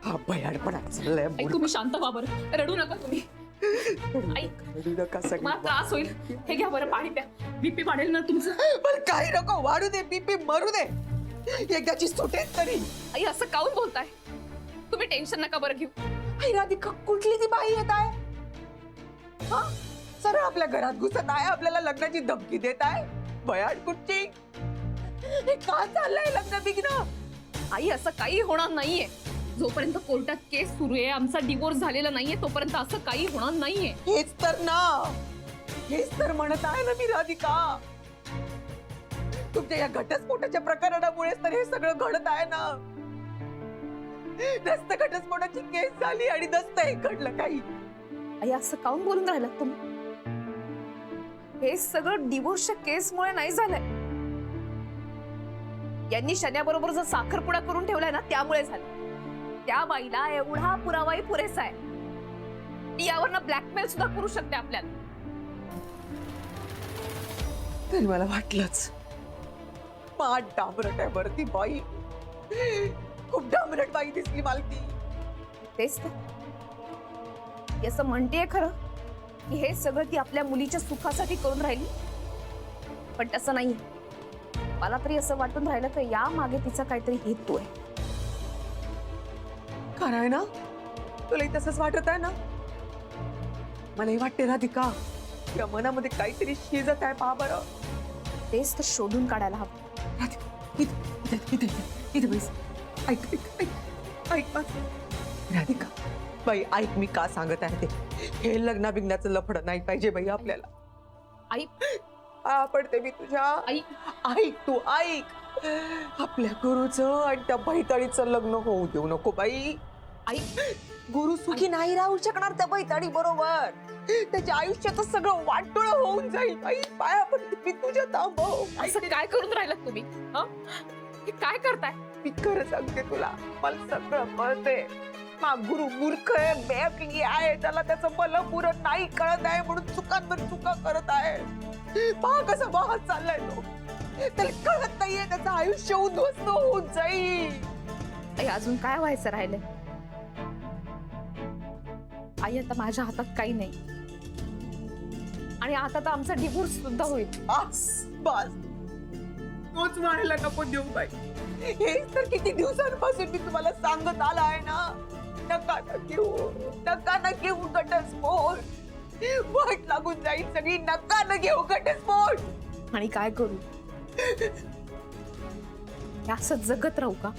हा भयानपणा चाललाय. आई तुम्ही शांत व्हा बरं, रडू नका तुम्ही. आई रडू नका मला सगळी. त्रास होईल. हे घ्या बरं पाणी प्या, बीपी वाढेल ना तुमचं. पण काही नको वाढू दे, बीपी मरू दे, एकदाची सुटेल तरी. आई असं काऊन बोलताय? तुम्ही टेन्शन नका बरं घेऊ. आई राधिका, कुठली ती बाई येत आहे? हा, सरळ आपल्या घरात घुसत आहे, आपल्याला लग्नाची धमकी देत आहे. भयान कुठची? हे का चाललंय लग्न बिग्न? आई असं काही होणार नाहीये. जोपर्यंत कोर्टात केस सुरू आहे, आमचा डिवोर्स झालेला नाहीये, तोपर्यंत असं काही होणार नाहीये. हेच तर ना, हेच तर म्हणत आहे ना मी राधिका. तुमच्या या घटस्फोटाच्या प्रकरणामुळेच तर हे सगळं घडत आहे ना. नसतं घटस्फोटाची केस झाली आणि नसतं हे घडलं काही. आई असं काऊन बोलून राहिलात तुम्ही? हे सगळं डिवोर्सच्या केसमुळे नाही झालंय. यांनी शन्याबरोबर जो साखरपुडा करून ठेवलाय ना, त्यामुळे झालं. त्या बाईला एवढा पुरावाही पुरेसा आहे. ती यावरनं ब्लॅकमेल सुद्धा करू शकते आपल्याला. तरी मला वाटलंच, पाठ डांबरट आहे बरं ती बाई. खूप डांबरट बाई दिसली मला ती. तेच तर ती असं म्हणतेय खरं की हे सगळं ती आपल्या मुलीच्या सुखासाठी करून राहिली, पण तसं नाही. मला तरी असं वाटून राहिलं तर या मागे तिचा काहीतरी हेतू आहे. खरं आहे ना? तुलाही तसंच वाटत आहे ना? मलाही वाटते राधिका, या मनामध्ये काहीतरी शिजत आहे. पहा बरं. तेच तर शोधून काढायला हवं. राधिका, इथे बस. ऐक ऐक ऐक ऐक बस. राधिका बाई, ऐक मी का सांगत आहे ते. हे लग्ना बिग्नाचं लफडं नाही पाहिजे बाई आपल्याला. आई पडते मी तुझ्या. आई ऐक तू ऐक. आपल्या गुरुचं आणि त्या बैताडीचं लग्न होऊ देऊ नको बाई. आई गुरु सुखी नाही राहू शकणार त्या बैताडी बरोबर. त्याच्या आयुष्याचं सगळं वाटोळ होऊन जाईल बाई. पाया पडते मी तुझ्या. थांबव. असं काय करून राहिलात तुम्ही? हे काय करताय? मी खरं सांगते तुला, मला सगळं कळते. मा गुरु मूर्ख आहे, बेअक्ली आहे. त्याला त्याचं मला पुरं नाही कळत आहे म्हणून चुकांवर चुका करत आहे. पहा कसा वाहत चाललाय तो. त्याला कळत नाहीये त्याचं आयुष्य उद्ध्वस्त होऊन जाईल. आई अजून काय व्हायचं राहिलंय? आई आता माझ्या हातात काही नाही, आणि आता तर आमचा डिवोर्स सुद्धा होईल. बस बस, तोच म्हणायला नको देऊ बाई. हे तर किती दिवसांपासून मी तुम्हाला सांगत आला आहे ना. नका न घेऊ घटस्फोट. वाट लागून जाईल सगळी. नका न घेऊ घटस्फोट. आणि काय करू? हे असं जगत राहू का?